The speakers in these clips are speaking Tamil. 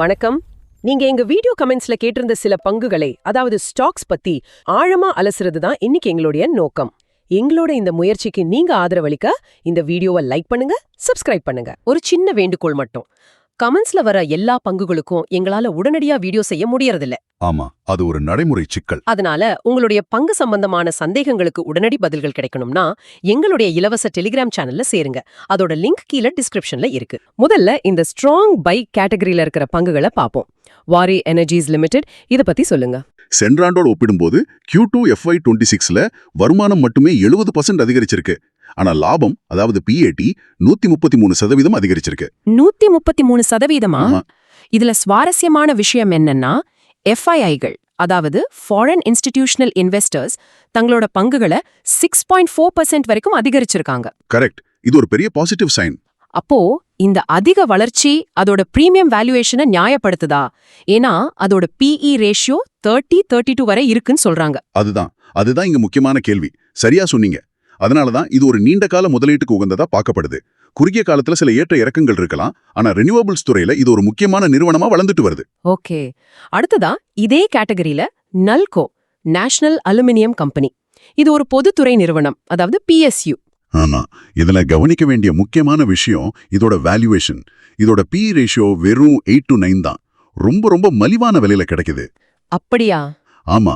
வணக்கம். நீங்க எங்க வீடியோ கமெண்ட்ஸ்ல கேட்டிருந்த சில பங்குகளை, அதாவது ஸ்டாக்ஸ் பத்தி ஆழமா அலசுறது தான் இன்னைக்கு எங்களுடைய நோக்கம். எங்களோட இந்த முயற்சிக்கு நீங்க ஆதரவளிக்க இந்த வீடியோவை லைக் பண்ணுங்க, சப்ஸ்கிரைப் பண்ணுங்க. ஒரு சின்ன வேண்டுகோள் மட்டும். கமெண்ட்ஸ்ல வர எல்லா பங்குகளுக்கும் எங்களால உடனடியா வீடியோ செய்ய முடியறதில்ல. ஆமா, அது ஒரு நடைமுறை சிக்கல். அதனால உங்களுடைய பங்கு சம்பந்தமான சந்தேகங்களுக்கு உடனடி பதில்கள் கிடைக்கணும்னா எங்களுடைய இலவச டெலிகிராம் சேனல்ல சேருங்க. அதோட லிங்க் கீழே டிஸ்கிரிப்ஷன்ல இருக்கு. முதல்ல இந்த ஸ்ட்ராங் பை கேட்டகரியில இருக்கிற பங்குகளை பார்ப்போம். வாரி எனர்ஜிஸ் லிமிடெட், இத பத்தி சொல்லுங்க. சென்றாண்டோடு ஒப்பிடும்போது Q2 FY26ல வருமானம் மட்டுமே 70% அதிகரிச்சிருக்கு. ஆனா லாபம், அதாவது PAT 133% அதிகரிச்சிருக்கு. 133%? இதுல சுவாரஸ்யமான விஷயம் என்னன்னா, FIIகள், அதாவது ஃபாரின் இன்ஸ்டிடியூஷனல் இன்வெஸ்டர்ஸ், தங்களோட பங்குகளை 6.4% வரைக்கும் அதிகரிச்சிருக்காங்க. கரெக்ட். இது ஒரு பெரிய பாசிட்டிவ் சைன். அப்போ இந்த அதிக வளர்ச்சி அதோட பிரீமியம் வேல்யூவேஷனை நியாயப்படுத்துதா? ஏன்னா அதோட PE ரேஷியோ 30-32 வரை இருக்குன்னு சொல்றாங்க. அதுதான் இங்க முக்கியமான கேள்வி. சரியா சொன்னீங்க. அதனாலதான் இது ஒரு நீண்ட கால முதலீட்டுக்கு உகந்ததா பார்க்கப்படுது. குறுகிய காலத்துல சில ஏற்ற இறக்கங்கள் இருக்கலாம், ஆனா ரெனியூவபிள்ஸ் துறையில இது ஒரு முக்கியமான நிறுவனமா வளர்ந்துட்டு வருது. ஓகே. அடுத்ததா இதே கேட்டகரியில நல்கோ, நேஷனல் அலுமினியம் கம்பெனி. இது ஒரு பொதுத்துறை நிறுவனம், அதாவது PSU. ஆனா இதுல கவனிக்க வேண்டிய முக்கியமான விஷயம் இதோட வேல்யூவேஷன். இதோட PE ரேஷியோ வெறும் 8 to 9 தான். ரொம்ப மலிவான விலையில கிடைக்குது. அப்படியா? ஆமா,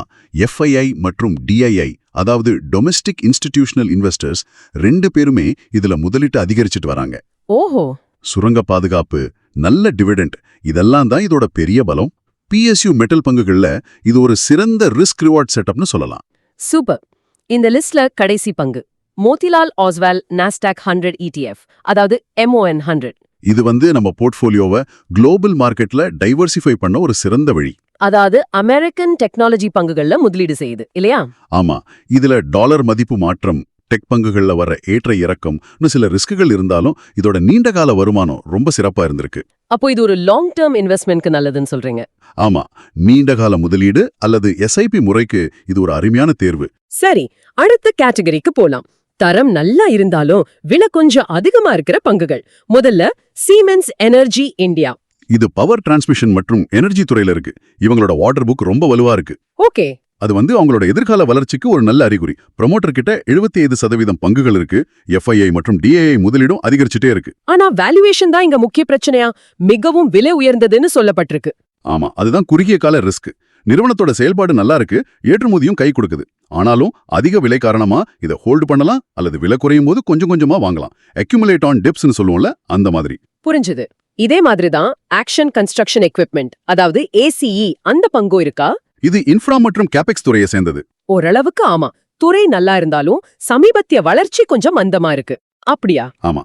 FII மற்றும் DII, அதாவது டொமெஸ்டிக் இன்ஸ்டிடியூஷனல் இன்வெஸ்டர்ஸ், ரெண்டு பேருமே இதுல முதலீட்டு அதிகரிச்சுட்டு வராங்க. ஓஹோ. சுரங்க பாதுகாப்பு, நல்ல டிவிடெண்ட், இதெல்லாம் தான் இதோட பெரிய பலம். PSU மெட்டல் பங்குகள்ல இது ஒரு சிறந்த ரிஸ்க் ரிவார்ட் செட்டப்னு சொல்லலாம். சூப்பர். இந்த லிஸ்ட்ல கடைசி பங்கு மோதிலால் ஆஸ்வால் நாஸ்டாக் 100 ETF, அதாவது MON 100. இது நம்ம போர்ட்ஃபோலியோவை குளோபல் மார்க்கெட்ல டைவர்சிஃபை பண்ண ஒரு சிறந்த வழி. அதாவது அமெரிக்கன் டெக்னாலஜி பங்குகள்ல முதலீடு செய்யுது இல்லையா? ஆமா, இதுல டாலர் மதிப்பு மாற்றம், டெக் பங்குகள்ல வர ஏற்ற இறக்கம், சில ரிஸ்குகள் இருந்தாலும் இதோட நீண்ட கால வருமானம் ரொம்ப சிறப்பா இருந்திருக்கு. அப்போ இது ஒரு லாங் டேர்ம் இன்வெஸ்ட்மென்ட்க்கு நல்லதுன்னு சொல்றீங்க? ஆமா, நீண்ட கால முதலீடு அல்லது SIP முறைக்கு இது ஒரு அருமையான தேர்வு. சரி, அடுத்த கேட்டகரிக்கு போலாம். தரம் நல்லா இருந்தாலும் விலை கொஞ்சம் அதிகமா இருக்கிற பங்குகள். முதல்ல சீமென்ஸ் எனர்ஜி இந்தியா. இது பவர் டிரான்ஸ்மிஷன் மற்றும் எனர்ஜி துறையில இருக்கு. இவங்களோட ஆர்டர் புக் ரொம்ப வலுவா இருக்கு. ஓகே. அது அவங்களோட எதிர்கால வளர்ச்சிக்கு ஒரு நல்ல அறிகுறி. ப்ரமோட்டர் கிட்ட 75% பங்குகள் இருக்கு. FII மற்றும் DII முதலீடும் அதிகரிச்சுட்டே இருக்கு. ஆனா வேல்யூவேஷன் தான் இங்க முக்கிய பிரச்சனையா? மிகவும் விலை உயர்ந்ததுன்னு சொல்லப்பட்டிருக்கு. ஆமா, அதுதான் குறுகிய கால ரிஸ்க். நிறுவனத்தோட செயல்பாடு நல்லா இருக்கு, ஏற்றுமதியும் கை கொடுக்குது. ஆனாலும் அதிக விலை காரணமா இதை ஹோல்டு பண்ணலாம், அல்லது விலை குறையும் போது கொஞ்சம் கொஞ்சமா வாங்கலாம். அக்யூமுலேட் ஆன் டிப்ஸ்னு சொல்லுவோம்ல, அந்த மாதிரி. புரிஞ்சுது. இதே மாதிரி தான் ஆக்ஷன் கன்ஸ்ட்ரக்ஷன் எக்விப்மெண்ட், அதாவது ACE, அந்த பங்கும் இருக்கா? இது இன்ஃப்ரா மற்றும் கேபெக்ஸ் துறையை சேர்ந்தது. ஓரளவுக்கு ஆமா. துறை நல்லா இருந்தாலும் சமீபத்திய வளர்ச்சி கொஞ்சம் மந்தமா இருக்கு. அப்படியா? ஆமா,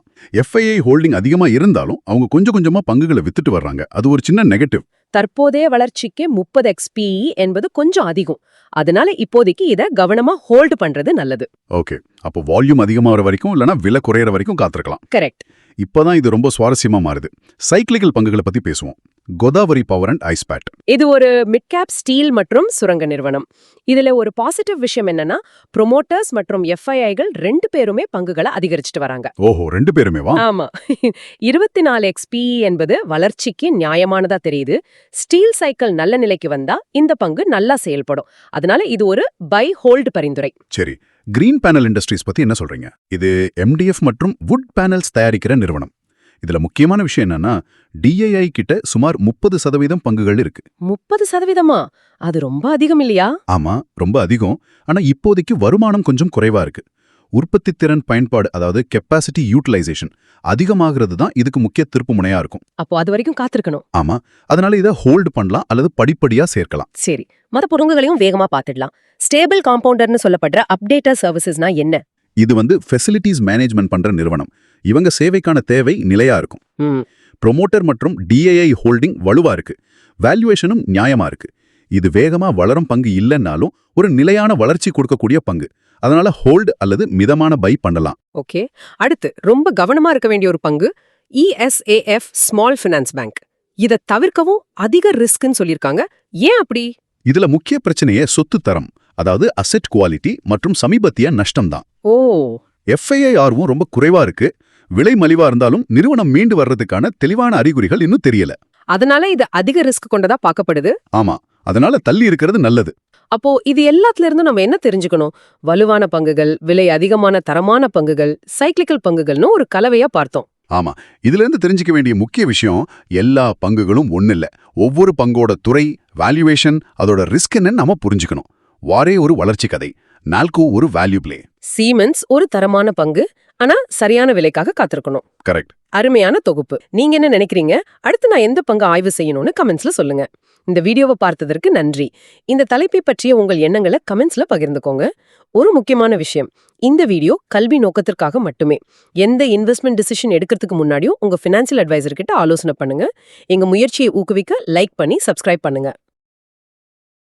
FII ஹோல்டிங் அதிகமா இருந்தாலும் அவங்க கொஞ்சம் கொஞ்சமா பங்குகளை வித்துட்டு வர்றாங்க. அது ஒரு சின்ன நெகட்டிவ். தற்போதைய வளர்ச்சிக்கு 30x PE என்பது கொஞ்சம் அதிகம். அதனால இப்போதைக்கு இத கவனமா ஹோல்டு பண்றது நல்லது. ஓகே, அப்போ வால்யூம் அதிகமாகிற வரைக்கும் இல்லனா விலை குறையற வரைக்கும் காத்திருக்கலாம். கரெக்ட். இப்பதான் இது ரொம்ப சுவாரஸ்யமா மாறுது. சைக்கிளிக்கல் பங்குகளை பத்தி பேசுவோம். Godavari power and Ispat. இது ஒரு மிட் கேப் ஸ்டீல் மற்றும் சுரங்க நிறுவனம். இதுல ஒரு பாசிட்டிவ் விஷயம் என்னன்னா, ப்ரொமோட்டர்ஸ் மற்றும் FIIகள் ரெண்டு பேருமே பங்குகளை அதிகரிச்சுட்டு வராங்க. ஓஹோ, ரெண்டு பேருமே வா? ஆமா. 24x PE என்பது வளர்ச்சிக்கு நியாயமானதா தெரியுது. ஸ்டீல் சைக்கிள் நல்ல நிலைக்கு வந்தா இந்த பங்கு நல்லா செயல்படும். அதனால இது ஒரு பை ஹோல்டு பரிந்துரை. சரி, கிரீன் பேனல் இண்டஸ்ட்ரீஸ் பத்தி என்ன சொல்றீங்க? இது MDF மற்றும் வுட் பேனல்ஸ் தயாரிக்கிற நிறுவனம். இதுல முக்கியமான விஷயம் என்னன்னா, DII கிட்ட சுமார் 30% பங்குகள் இருக்கு. 30%? அது ரொம்ப அதிகம் இல்லையா? ஆமா, ரொம்ப அதிகம். ஆனா இப்போதைக்கு வருமானம் கொஞ்சம் குறைவா இருக்கு. உற்பத்தி திறன் பயன்பாடு, அதாவது கெப்பாசிட்டி யூட்டிலைசேஷன் அதிகமாகிறது தான் இதுக்கு முக்கிய திருப்பு முனையா இருக்கும். அப்போ அது வரைக்கும் காத்திருக்கணும். ஆமா, அதனால இதை ஹோல்டு பண்ணலாம் அல்லது படிப்படியா சேர்க்கலாம். சரி, மத்த பொருட்களையும் வேகமா பாத்துடலாம். ஸ்டேபிள் காம்பவுண்டர்னு சொல்லப்படுற அப்டேட்டர் சர்வீசஸ்னா என்ன? இது ஃபெசிலிட்டிஸ் மேனேஜ்மெண்ட் பண்ற நிறுவனம். இவங்க சேவைக்கான தேவை நிலையா இருக்கும். ப்ரொமோட்டர் மற்றும் DII ஹோல்டிங் வலுவா இருக்கு. வேல்யூவேஷனும் நியாயமா இருக்கு. இது வேகமா வளரும் பங்கு இல்லைன்னாலும் ஒரு நிலையான வளர்ச்சி கொடுக்கக்கூடிய பங்கு. அதனால ஹோல்டு அல்லது மிதமான பை பண்ணலாம். ஓகே. அடுத்து ரொம்ப கவனமா இருக்க வேண்டிய ஒரு பங்கு ESAF ஸ்மால் ஃபைனான்ஸ் பேங்க். இதை தவிர்க்கவும் அதிக ரிஸ்க்னு சொல்லியிருக்காங்க. ஏன் அப்படி? இதுல முக்கிய பிரச்சனையே சொத்து தரம், அதாவது அசெட் குவாலிட்டி மற்றும் சமீபத்திய நஷ்டம் தான். ஓ. FIIRவும் ரொம்ப குறைவா இருக்கு. விலை மலிவா இருந்தாலும் நிறுவனம் மீண்டு வர்றதுக்கான தெளிவான அறிகுறிகள் இன்னும் தெரியல. அதனால இது அதிக ரிஸ்க் கொண்டதா பார்க்கப்படுது. ஆமா, அதனால தள்ளி இருக்கிறது நல்லது. அப்போ இது எல்லாத்துல இருந்தும் நம்ம என்ன தெரிஞ்சுக்கணும்? வலுவான பங்குகள், விலை அதிகமான தரமான பங்குகள், சைக்கிளிக்கல் பங்குகள்னு ஒரு கலவையா பார்த்தோம். ஆமா, இதுல இருந்து தெரிஞ்சுக்க வேண்டிய முக்கிய விஷயம், எல்லா பங்குகளும் ஒண்ணில்ல. ஒவ்வொரு பங்கோட துறை, வேல்யூவேஷன், அதோட ரிஸ்க் என்னன்னு நாம புரிஞ்சுக்கணும். வாரே ஒரு வளர்ச்சி கதை, நால்கோ ஒரு வேல்யூ பிளே. சீமென்ஸ் ஒரு தரமான பங்கு, ஆனா சரியான விலைக்காக காத்திருக்கணும். கரெக்ட். அருமையான தொகுப்பு. நீங்க என்ன நினைக்கிறீங்க? அடுத்து நான் எந்த பங்கு ஆய்வு செய்யணும்னு கமெண்ட்ஸ்ல சொல்லுங்க. இந்த வீடியோவை பார்த்ததற்கு நன்றி. இந்த தலைப்பை பற்றிய உங்கள் எண்ணங்களை கமெண்ட்ஸ்ல பகிர்ந்துக்கோங்க. ஒரு முக்கியமான விஷயம், இந்த வீடியோ கல்வி நோக்கத்திற்காக மட்டுமே. எந்த இன்வெஸ்ட்மெண்ட் டிசிஷன் எடுக்கிறதுக்கு முன்னாடியும் உங்க ஃபினான்சியல் அட்வைசர் கிட்ட ஆலோசனை பண்ணுங்க. எங்க முயற்சியை ஊக்குவிக்க லைக் பண்ணி சப்ஸ்கிரைப் பண்ணுங்க.